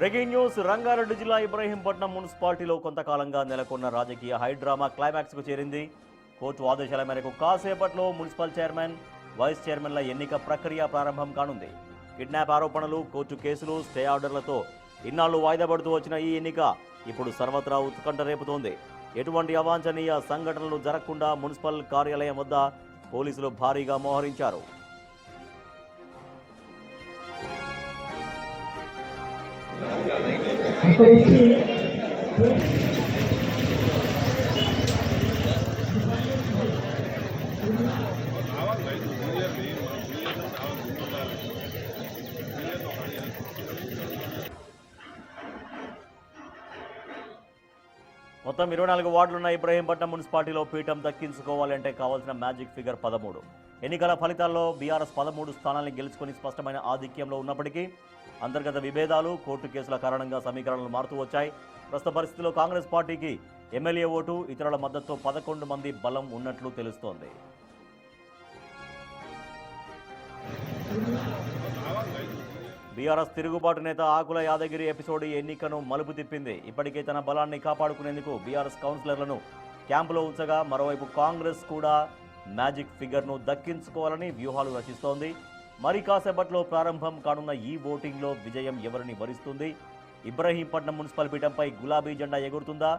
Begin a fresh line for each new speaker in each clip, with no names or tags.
Breaking news. Rangareddy జిల్లా ఇబ్రహీంపట్నం మున్సిపాలిటీలో కొంతకాలంగా నెలకొన్న రాజకీయ హైడ్రామా క్లైమాక్స్కు చేరింది. కోర్టు ఆదేశాల మేరకు కాసేపట్లో మున్సిపల్ చైర్మన్, వైస్ చైర్మన్ల ఎన్నిక ప్రక్రియ ప్రారంభం కానుంది. కిడ్నాప్ ఆరోపణలు, కోర్టు కేసులు, స్టే ఆర్డర్లతో ఇన్నాళ్లు వాయిదా పడుతూ వచ్చిన ఈ ఎన్నిక ఇప్పుడు సర్వత్రా ఉత్కంఠ రేపుతోంది. ఎటువంటి అవాంఛనీయ సంఘటనలు జరగకుండా మున్సిపల్ కార్యాలయం వద్ద పోలీసులు భారీగా మోహరించారు. మొత్తం 24 వార్డులున్న ఇబ్రహీంపట్నం మున్సిపాలిటీలో పీఠం దక్కించుకోవాలంటే కావాల్సిన మ్యాజిక్ ఫిగర్ 13. ఎన్నికల ఫలితాల్లో బీఆర్ఎస్ 13 స్థానాలను గెలుచుకుని స్పష్టమైన ఆధిక్యంలో ఉన్నప్పటికీ అంతర్గత విభేదాలు, కోర్టు కేసుల కారణంగా సమీకరణలు మారుతూ వచ్చాయి. ప్రస్తుత పరిస్థితిలో కాంగ్రెస్ పార్టీకి ఎమ్మెల్యే ఓటు, ఇతరుల మద్దతుతో 11 మంది బలం ఉన్నట్లు తెలుస్తోంది. బీఆర్ఎస్ తిరుగుబాటు నేత ఆకుల యాదగిరి ఎపిసోడ్ ఈ ఎన్నికను మలుపు తిప్పింది. ఇప్పటికే తన బలాన్ని కాపాడుకునేందుకు బీఆర్ఎస్ కౌన్సిలర్లను క్యాంపులో ఉంచగా మరోవైపు కాంగ్రెస్ కూడా మ్యాజిక్ ఫిగర్ను దక్కించుకోవాలని వ్యూహాలు రచిస్తోంది. మరి కాసేపట్లో ప్రారంభం కానున్న ఈ ఓటింగ్లో విజయం ఎవరిని వరిస్తుంది? ఇబ్రహీంపట్నం మున్సిపల్ పీఠంపై గులాబీ జెండా ఎగురుతుందా,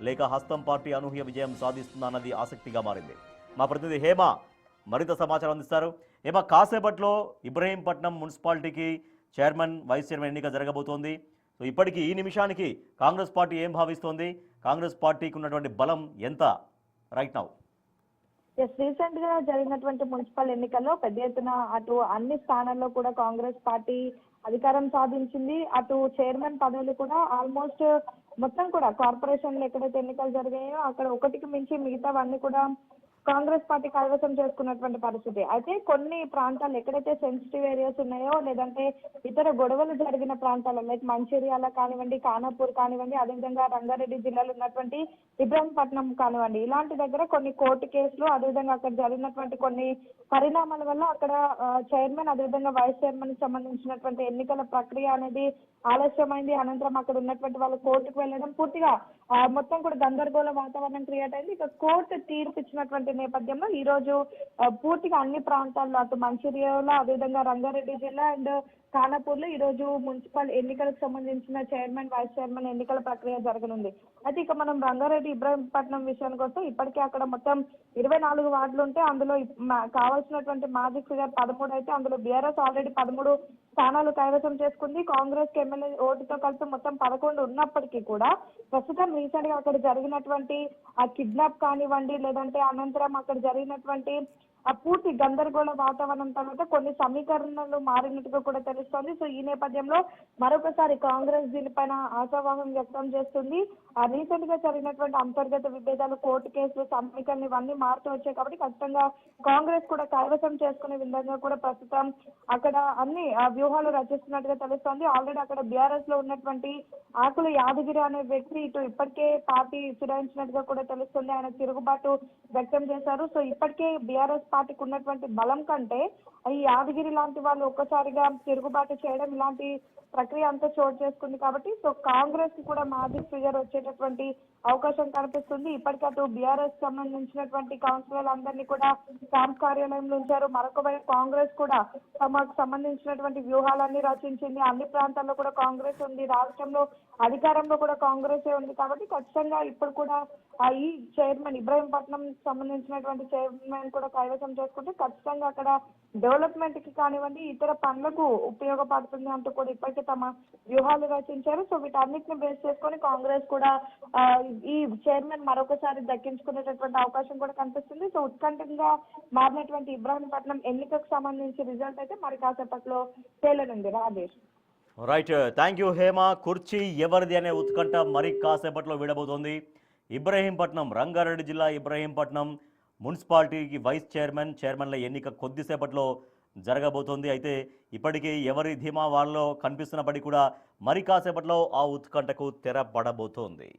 లేక హస్తం పార్టీ అనూహ్య విజయం సాధిస్తుందా అన్నది ఆసక్తిగా మారింది. మా ప్రతినిధి హేమ మరింత సమాచారం అందిస్తారు. హేమ, కాసేపట్లో ఇబ్రహీంపట్నం మున్సిపాలిటీకి చైర్మన్, వైస్ చైర్మన్ ఎన్నిక జరగబోతోంది. సో ఇప్పటికీ ఈ నిమిషానికి కాంగ్రెస్ పార్టీ ఏం భావిస్తోంది? కాంగ్రెస్ పార్టీకి ఉన్నటువంటి బలం ఎంత రైట్ నౌ?
రీసెంట్ గా జరిగినటువంటి మున్సిపల్ ఎన్నికల్లో పెద్ద ఎత్తున అటు అన్ని స్థానాల్లో కూడా కాంగ్రెస్ పార్టీ అధికారం సాధించింది. అటు చైర్మన్ పదవులు కూడా ఆల్మోస్ట్ మొత్తం కూడా కార్పొరేషన్లు ఎక్కడైతే ఎన్నికలు జరిగాయో అక్కడ ఒకటికి మించి మిగతావన్నీ కూడా కాంగ్రెస్ పార్టీ కైవసం చేసుకున్నటువంటి పరిస్థితి. అయితే కొన్ని ప్రాంతాలు ఎక్కడైతే సెన్సిటివ్ ఏరియాస్ ఉన్నాయో, లేదంటే ఇతర గొడవలు జరిగిన ప్రాంతాలు లైక్ మంచిర్యాల కానివ్వండి, ఖానాపూర్ కానివ్వండి, అదేవిధంగా రంగారెడ్డి జిల్లాలో ఉన్నటువంటి ఇబ్రహీంపట్నం కానివ్వండి, ఇలాంటి దగ్గర కొన్ని కోర్టు కేసులు, అదేవిధంగా అక్కడ జరిగినటువంటి కొన్ని పరిణామాల వల్ల అక్కడ చైర్మన్, అదేవిధంగా వైస్ చైర్మన్ కి సంబంధించినటువంటి ఎన్నికల ప్రక్రియ అనేది ఆలస్యమైంది. అనంతరం అక్కడ ఉన్నటువంటి వాళ్ళు కోర్టుకు వెళ్ళడం పూర్తిగా మొత్తం కూడా గందరగోళ వాతావరణం క్రియేట్ అయింది. ఇక కోర్టు తీర్పు ఇచ్చినటువంటి నేపథ్యంలో ఈ రోజు పూర్తిగా అన్ని ప్రాంతాల్లో అటు మంచిర్యాల, అదేవిధంగా రంగారెడ్డి జిల్లా అండ్ ఖానాపూర్ లో ఈ రోజు మున్సిపల్ ఎన్నికలకు సంబంధించిన చైర్మన్, వైస్ చైర్మన్ ఎన్నికల ప్రక్రియ జరగనుంది. అయితే ఇక మనం రంగారెడ్డి ఇబ్రహీంపట్నం విషయానికి వస్తే ఇప్పటికే అక్కడ మొత్తం 24 వార్డులు ఉంటే అందులో కావాల్సినటువంటి మ్యాజిక్ ఫిగర్ 13 అయితే అందులో బీఆర్ఎస్ ఆల్రెడీ 13 స్థానాలు కైవసం చేసుకుంది. కాంగ్రెస్ కి ఎమ్మెల్యే ఓటుతో కలిపి మొత్తం 11 ఉన్నప్పటికీ కూడా ప్రస్తుతం రీసెంట్ గా అక్కడ జరిగినటువంటి ఆ కిడ్నాప్ కానివ్వండి, లేదంటే అనంతరం అక్కడ జరిగినటువంటి ఆ పూర్తి గందరగోళ వాతావరణం తర్వాత కొన్ని సమీకరణలు మారినట్టుగా కూడా తెలుస్తోంది. సో ఈ నేపథ్యంలో మరొకసారి కాంగ్రెస్ దీనిపైన ఆశావాహం వ్యక్తం చేస్తుంది. ఆ రీసెంట్ గా జరిగినటువంటి అంతర్గత విభేదాలు, కోర్టు కేసులు, సమీకరణలు ఇవన్నీ మారుతూ వచ్చాయి కాబట్టి ఖచ్చితంగా కాంగ్రెస్ కూడా కైవసం చేసుకునే విధంగా కూడా ప్రస్తుతం అక్కడ అన్ని వ్యూహాలు రచిస్తున్నట్టుగా తెలుస్తోంది. ఆల్రెడీ అక్కడ బీఆర్ఎస్ లో ఉన్నటువంటి ఆకుల యాదగిరి అనే వ్యక్తి ఇటు ఇప్పటికే పార్టీ ఫిరాయించినట్టుగా కూడా తెలుస్తుంది. ఆయన తిరుగుబాటు వ్యక్తం చేశారు. సో ఇప్పటికే బీఆర్ఎస్ పార్టీకి ఉన్నటువంటి బలం కంటే ఈ యాదగిరి లాంటి వాళ్ళు ఒక్కసారిగా తిరుగుబాటు చేయడం ఇలాంటి ప్రక్రియ అంతా చోటు చేసుకుంది కాబట్టి సో కాంగ్రెస్ కి కూడా మ్యాజిక్ ఫిగర్ వచ్చేటటువంటి అవకాశం కనిపిస్తుంది. ఇప్పటికే అటు బీఆర్ఎస్ సంబంధించినటువంటి కౌన్సిలర్లు అందరినీ కూడా క్యాంప్ కార్యాలయంలో ఉంచారు. మరొక వైపు కాంగ్రెస్ కూడా తమకు సంబంధించినటువంటి వ్యూహాలన్నీ రచించింది. అన్ని ప్రాంతాల్లో కూడా కాంగ్రెస్ ఉంది, రాష్ట్రంలో అధికారంలో కూడా కాంగ్రెసే ఉంది కాబట్టి ఖచ్చితంగా ఇప్పుడు కూడా ఈ చైర్మన్, ఇబ్రహీంపట్నం సంబంధించినటువంటి చైర్మన్ కూడా కైవసం చేసుకుంటే ఖచ్చితంగా అక్కడ డెవలప్మెంట్ కి కానివ్వండి, ఇతర పనులకు ఉపయోగపడుతుంది అంటూ కూడా ఇప్పటికే తమ వ్యూహాలు రచించారు. సో వీటన్నిటిని బేస్ చేసుకొని కాంగ్రెస్ కూడా ఈ చైర్మన్ మరొకసారి దక్కించుకునేటటువంటి అవకాశం కూడా కనిపిస్తుంది. సో ఉత్కంఠంగా మారినటువంటి ఇబ్రహీంపట్నం ఎన్నికకు సంబంధించి రిజల్ట్ అయితే మరి కాసేపట్లో తేలనుంది. Rajesh.
Right, thank you Hema. కుర్చీ ఎవరిది అనే ఉత్కంఠ మరి కాసేపట్లో విడబోతోంది. ఇబ్రహీంపట్నం, రంగారెడ్డి జిల్లా ఇబ్రహీంపట్నం మున్సిపాలిటీకి వైస్ చైర్మన్, చైర్మన్ల ఎన్నిక కొద్దిసేపట్లో జరగబోతోంది. అయితే ఇప్పటికీ ఎవరి ధీమా వాళ్ళలో కనిపిస్తున్నప్పటికీ కూడా మరి కాసేపట్లో ఆ ఉత్కంఠకు తెర పడబోతోంది.